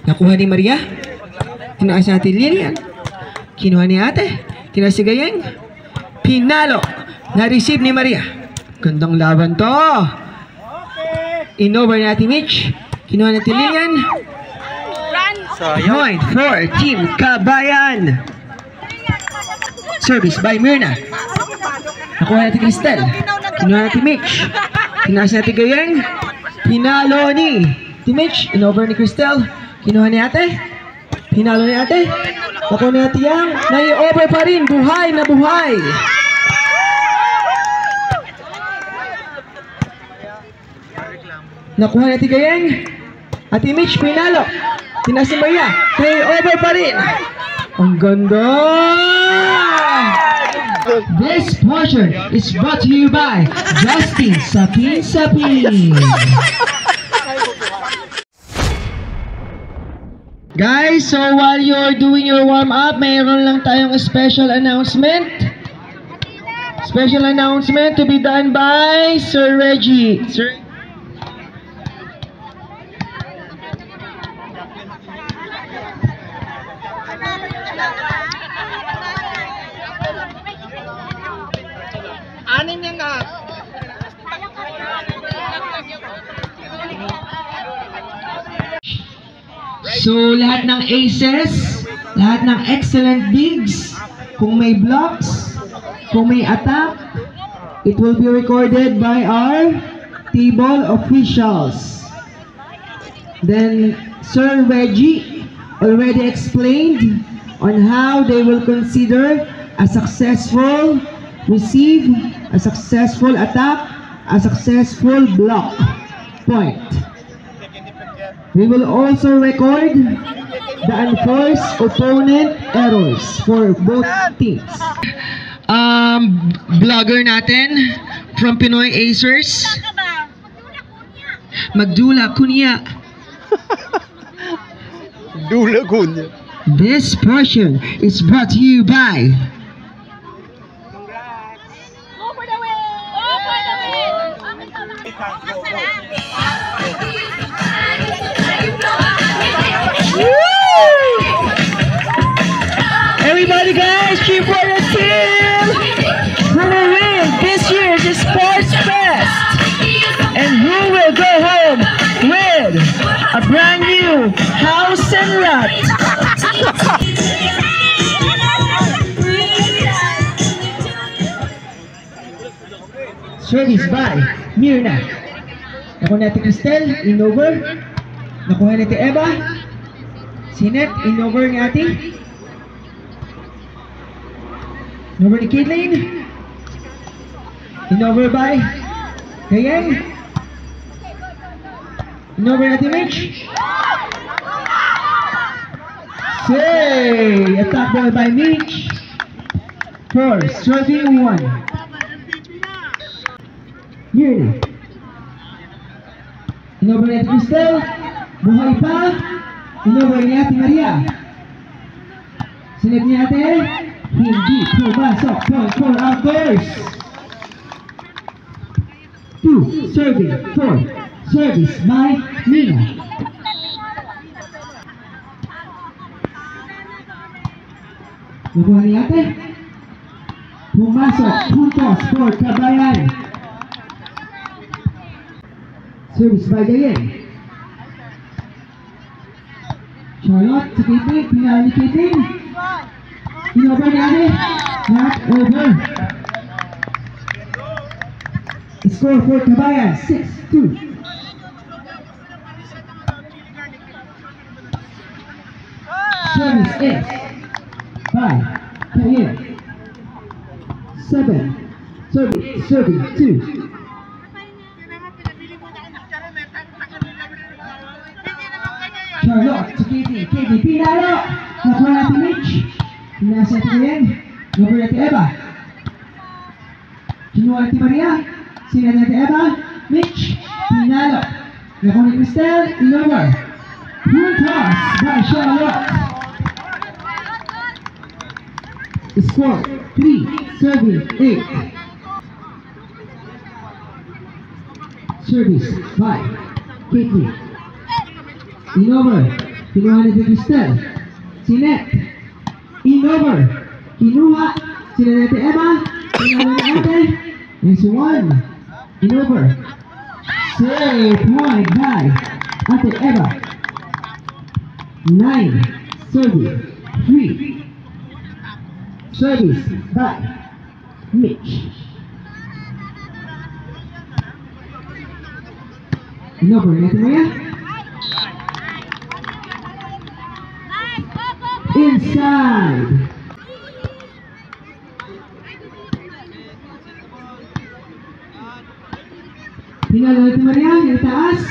Nakuha ni Maria. Tinaas natin Lilian. Kinuha ni ate. Tinaas si Gayeng. Pinalo. Na-receive ni Maria. Gandang laban to. In-over ni ate Mitch. Kinuha natin Lilian. Point for Team Kabayan. Service by Myrna. Nakuha natin Cristel. Kinuha natin Mitch. Tinaas natin Gayeng. Pinalo ni Mitch. In-over ni Cristel. Kinuha ni ate. Pinalo ni ate. Nakuha ni ate Yang. Nai-over pa rin. Buhay na buhay. Nakuha ni ate Gayeng. Ate Mitch. Pinalo. Tinaas ni Maria. Nai-over pa rin. Ang ganda! This portion is brought to you by Justin Sapin. Guys, so while you're doing your warm-up, mayroon lang tayong special announcement. Special announcement to be done by Sir Reggie. So, lahat ng aces, lahat ng excellent bigs, kung may blocks, kung may attack, it will be recorded by our table officials. Then, Sir Reggie already explained on how they will consider a successful receive, a successful attack, a successful block point. We will also record the unforced opponent errors for both teams. Vlogger natin from Pinoy Acers, Magdula Kunya. Dula Kunya. This portion is brought to you by everybody, guys, cheer for your team who will win this year's Sports Fest and who will go home with a brand new house and lot. Service by Myrna. Nakuha natin Cristel, in-over. Nakuha natin Eva. Sinet, in-over ni ate. In-over ni Caitlin. In-over by Gayeng. In-over natin Mitch. Say! Attack ball by Mitch. 4, serving 1. Myrna. In-over ni ate Cristel. Buhay pa. In-over ni ate Maria. Sinet ni ate. Hindi pumasok. Point for outdoors. 2, serving 4. Service by Myrna. Nakuha ni ate. Pumasok. Puntos for Kabayan. Service by Gayeng. Charlotte sa Caitlin. Pinala ni Caitlin. In-over ni ate. Not over. Score for Kabayan. 6-2. Service is 5. Gayeng. 7. Serving 2. Charlotte sa Katie. Katie, pinalo. Nakuha natin Mitch. Pinasa natin Gayeng. Nakuha natin Eva. Kinuha natin Maria. Sinan natin Eva. Mitch. Pinalo. Nakuha natin Cristel. In-over. Puntos by Charlotte. Score 3. Serving 8. Service 5. Katie. In-over. Kinuha ni Cristel. Si Net. In-over. Kinuha. Si Nanete Eva. Kinuha ni Ate. Nice one. In-over. Save point by Ate Eva. 9. Service. 3. Service by Mitch. In-over. Nanete Maria. Inside. Tinggal Nanete Maria yang taas.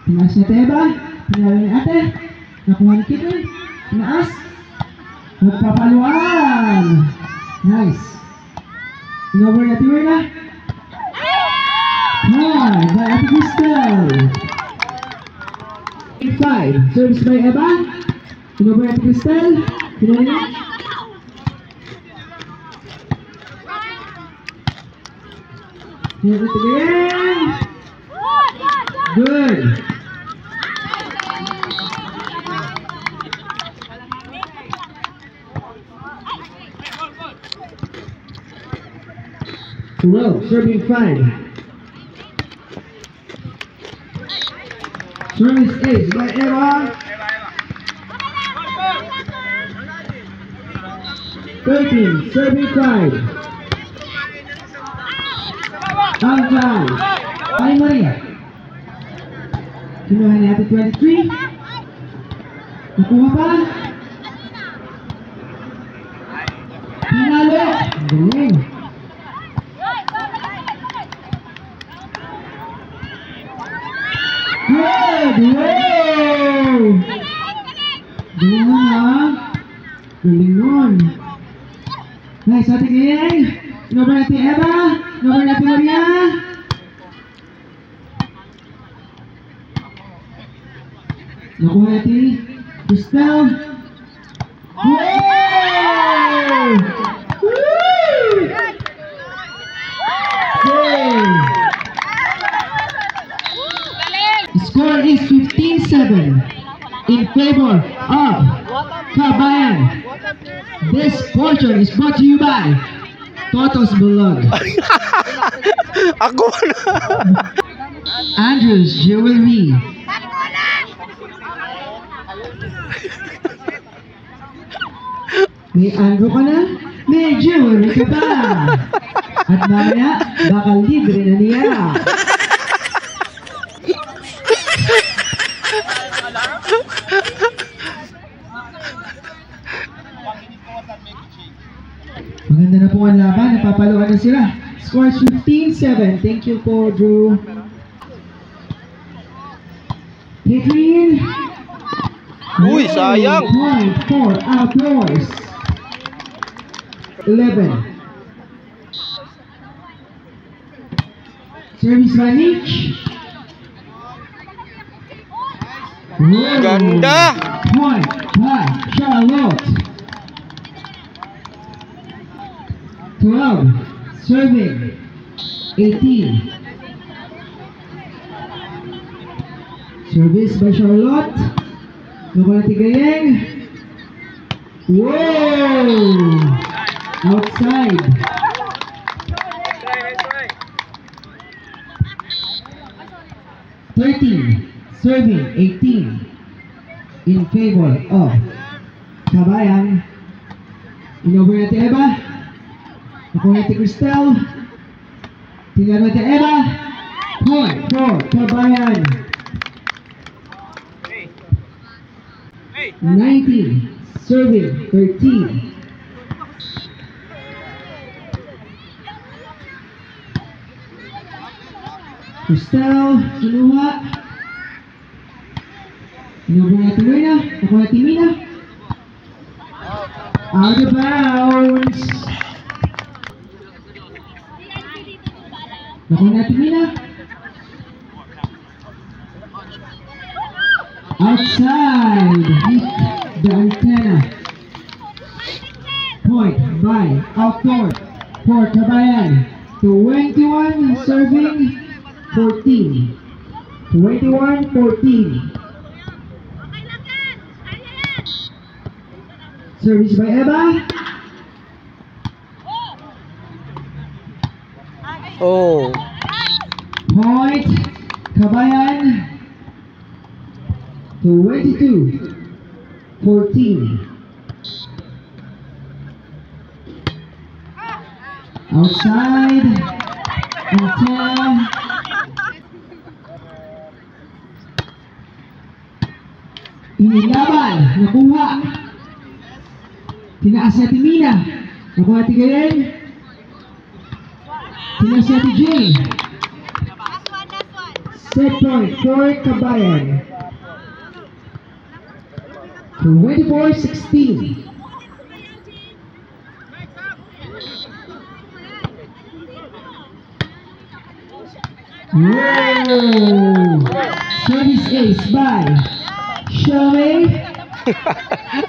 Tinaas na Teba. Tinggal ni Ate. Nakuha ni Kitten. Tinaas. Magpapaluan. Nice. In-over na Tiwena. Hi, by Ate Cristel. 5. Service by Eva. In-over Ate Cristel. Kinuha niya. Here it again. Good. Well, serving 5. Service ace by Eva. 13. Serving 5. Outside. Ay Maria. Kinuha ni Ate 23. Nakuha pa. Pinalo. Galing. Good! Wow! Galing nun ha? Galing nun. Nice, Ate Gayeng. Inover natin Eva. Inover natin Maria. Nakuha natin Cristel. Wow! Woo! Okay. Score is 15-7 in favor of Kabayan. This portion is brought to you by Toto's Bulog. Ako na. Andrews Jewelry. May Andrew ka na? May jewelry ka pa. At mamaya, baka libre na niya. Maganda na po ang laban. Napapaluan na sila. Score 15-7. Thank you po, Drew. Catherine. Uy, sayang. Point for outdoors. 11. Service by Mitch. Ganda. Point by Charlotte. 12. Serving. 18. Service by Charlotte. Nakuha natin Gayeng. Whoa! Outside. Serving 18 in favor of Kabayan. Inover natin Eva. Nakuha natin Cristel. Tingnan natin Eva. Point for Kabayan. 19. Serving 13. Cristel, kinuha. Inover natin Luna. Nakuha natin Mina. Out of bounds. Nakuha natin Mina. Outside. Hit the antenna. Point by outdoor for Kabayan. 21 serving 14. 21-14. Service by Eva. Oh. Point, Kabayan. 22-14. Outside. And 10. Inilaban. Nakuha. Tinaas na Timina. Nakuha Tigayen. Tinaas na Jane. Set point for Kabayan. 24-16. Whoa! Service ace by Shelby.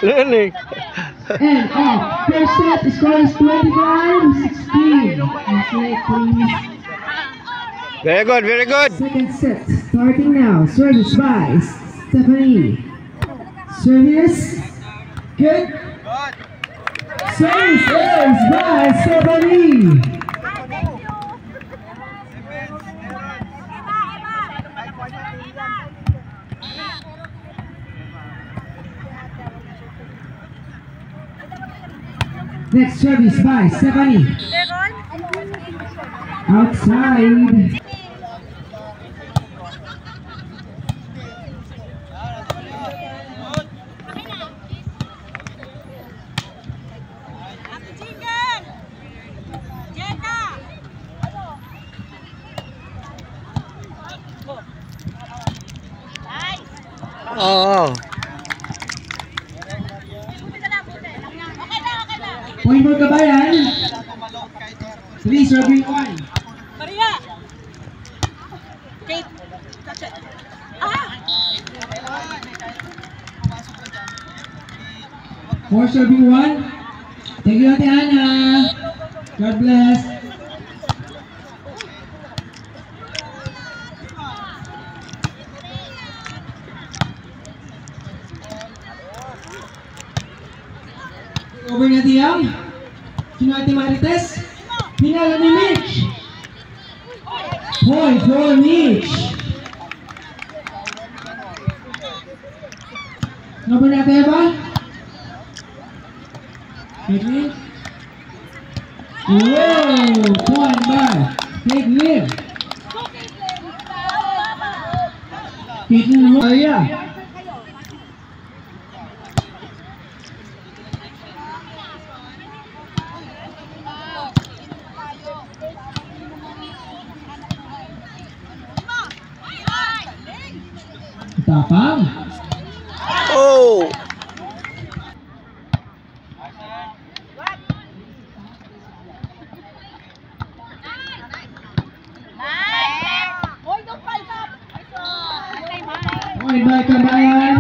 Learning. And off. First set, the score is 25-16. Next set, please. Very good, very good. Second set, starting now. Service by Stephanie. Service. Good. Service is by Stephanie. Next service by Stephanie. Outside. Oh. Point for Kabayan. 3 serving 1. Maria! Kate! Ah! 4 serving 1. Thank you, Ate Ana. God bless. Over na Tiam. Sino Ate Marites? Pinala ni Mitch. Point for Mitch. Over na Ate Eva. Piglim. Whoa! Point by Piglim. Piglim Maria. Tapang. Oh. Point by Kabayan.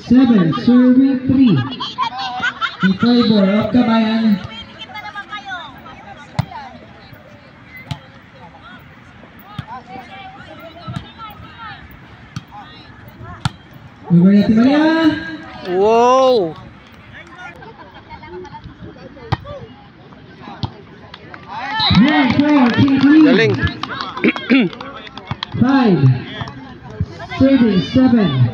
Seven, serving 3. In favor of Kabayan. Over na Ate Maria. Wow. Galing. 5. Serving 7.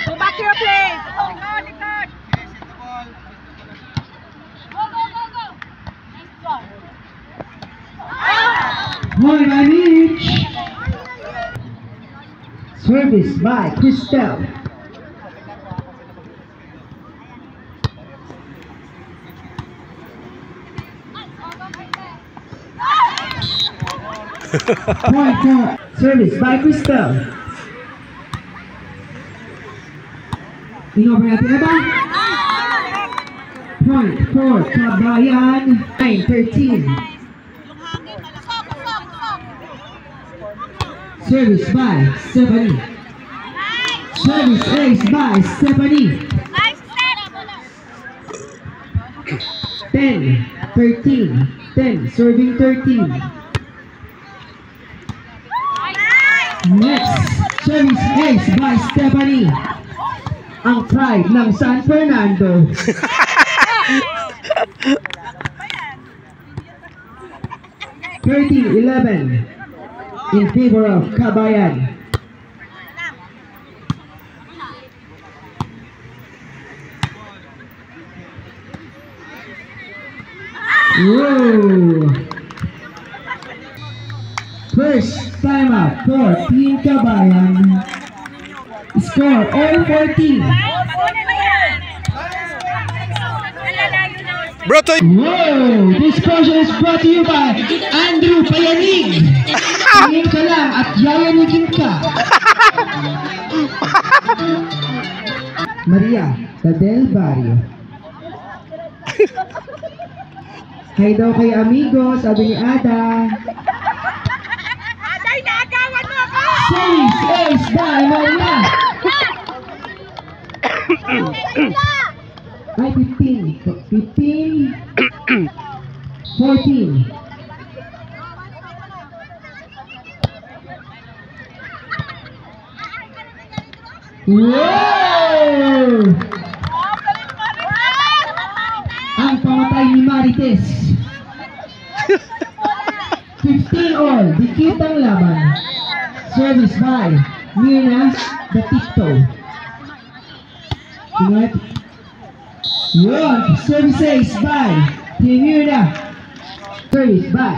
Go back to your place! Point by Mitch. Service by Christelle. Point for service by Christelle. In over at Eva. point for Kabayan. 9-13. Service by Stephanie. Service ace by Stephanie. 10-13. 10, serving 13. Next, service ace by Stephanie. Ang pride ng San Fernando. 13-11 in favor of Kabayan. Whoa! First timeout for Team Kabayan. Score all 14. Bro, to Whoa! This portion is brought to you by Andrew Payanig. Tingin ka lang at yayanigin ka. Maria Del Barrio. Hay daw kay amigo, sabi ni Ada. Aday, naagawan mo ako! Service ace by Maria. Ay, 15. 15. 14. Wow! Ang pamatay ni Marites. 15 all. Dikit ang laban. Service by Mirna the Tikto. Ingat. Yun. Service ace by Team Mirna. Service by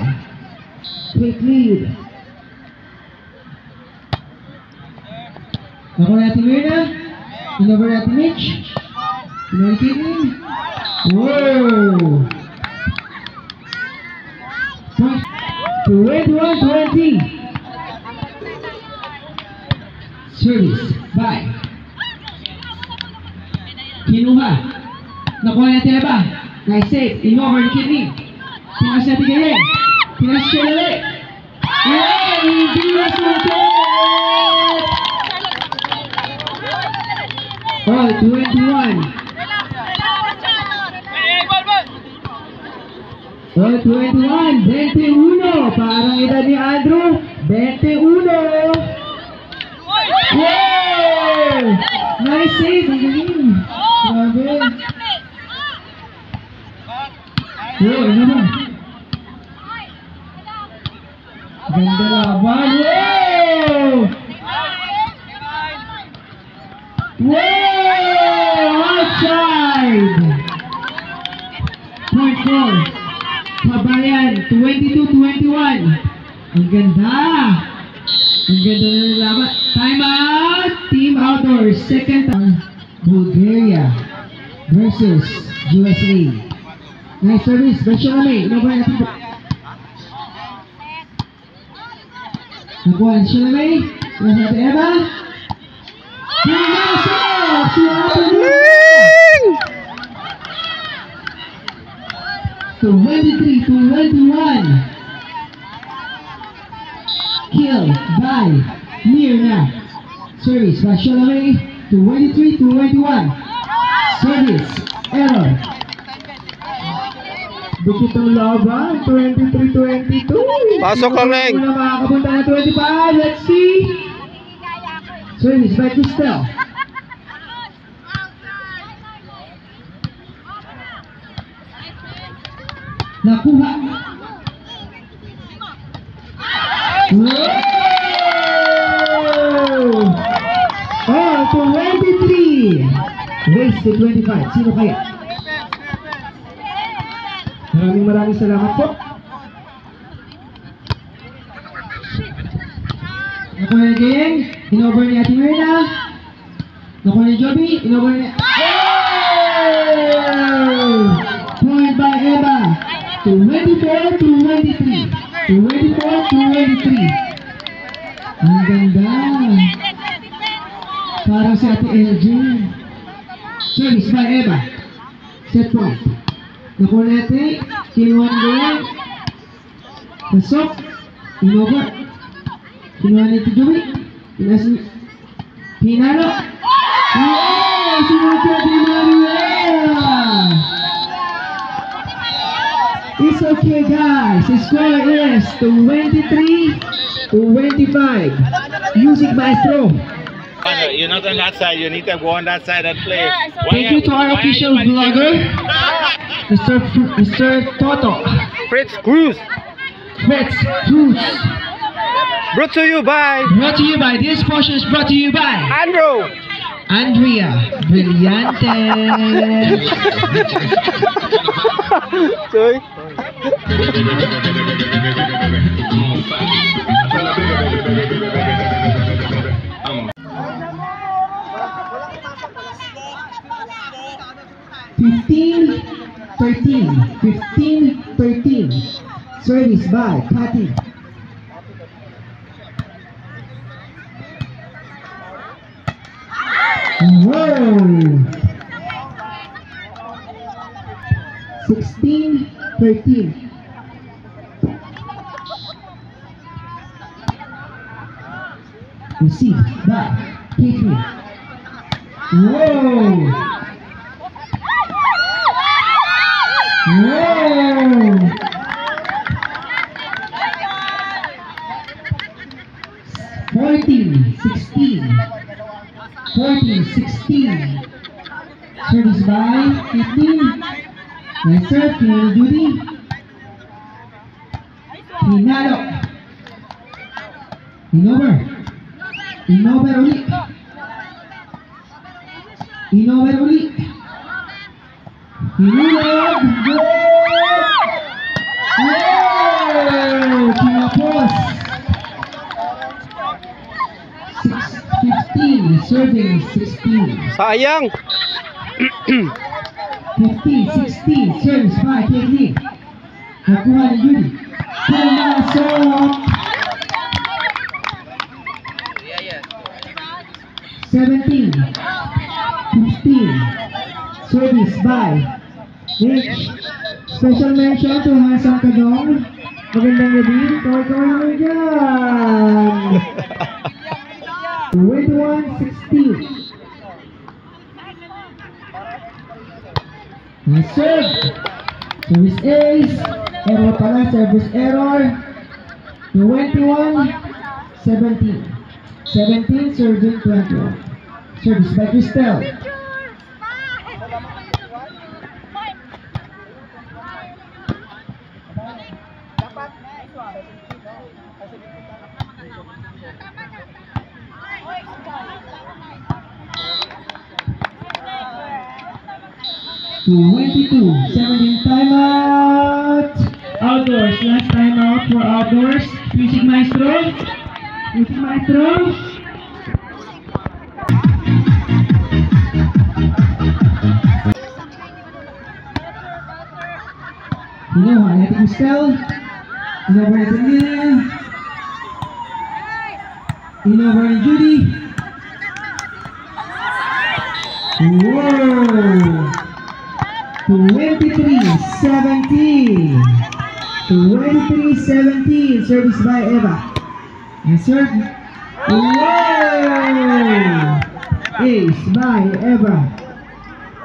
Quick lead. Ako natin Mirna. Inover natin Mitch. Inover Kidney. Whoa! 21-20. Service by Kinuha. Nakuha natin na ba? Nice save. Inover ni Kidney. Pinas natin ganyan. Pinas siya ulit. Yay! Hindi na sumunod! All 21. All 21. 21. Parang edad ni Andrew. 21. Wow! Nice save. Ang galing. Grabe. Wow, ano ba? Ganda laban. Wow! Wow! Outside! Point 4. Kabayan, 22-21. Ang ganda. Ang ganda na nalaman. Time out! Team Outdoors. Second time. Bulgaria versus USA. Nice service. Basya kami. Inabahan natin po. Nakuha siya namin. Nasa natin Eva. Pumasok! Si Ateneo! 23-21. Kill by Mirna. Service by Shalaway. 23-21. Service. Error. Dukit ang laban. 23-22. Pasok lang, Neng. Muna makakapunta na 25. Let's see. Service by Cristel. Nakuha. Wow! Oh, 23. Race to 25. Sino kaya? Maraming salamat po. Nakuha na game. Inover ni Ate Mirna. Nakuha ni Joby. Inover ni... Oh! Point by Eva. 24-23. 24-23. Ang ganda. Parang si Ate Elgin. Service by Eva. Set point. Nakuha natin. Kinuha na yan. Pasok. Inova. Kinuha natin Joey. Pinalo. Oh! Sinunod ka din Mariela. It's okay guys. The score is 23-25. Music Maestro. You're not on that side. You need to go on that side and play. Thank you to our official vlogger, Mr. Toto. Fritz Cruz. Fritz Cruz. Brought to you by Brought to you by, this portion is brought to you by Andrew. Andrea Brillante. Sorry. 15-13. Service by Patty. Whoa! 16-13. Received by Caitlin. Whoa! Whoa! 14-16. Service by 15. Nice serve, Kinalo Judy. Pinalo. Inover ulit. Hinulog. Goal! Kinapos. 15, serving 16. Sayang. 15-16, service by Caitlin. Nakuha ni Judy. Pumasok. 17-15, service by Rich. Special mention to Hasang Kadong. Magandang gabi. Kaway-kaway mo dyan. 21-16. Nice serve. Service ace. Error pala. Service error. 21-17. 17 serving 21. Service by Cristel. To 22-17 timeout. Outdoors, last timeout for outdoors. Music Maestro. Kinuha natin Cristel. Inover natin Nina. Inover ni Judy. Whoa! 23-17. 23-17. Service by Eva. And serve. Whoa! Ace by Eva.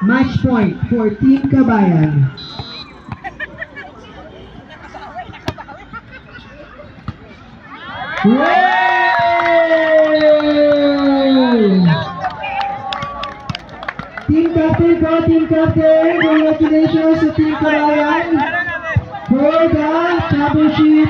Match point for Team Kabayan. Whoa! Team Captain, congratulations to Team Kabayan for the championship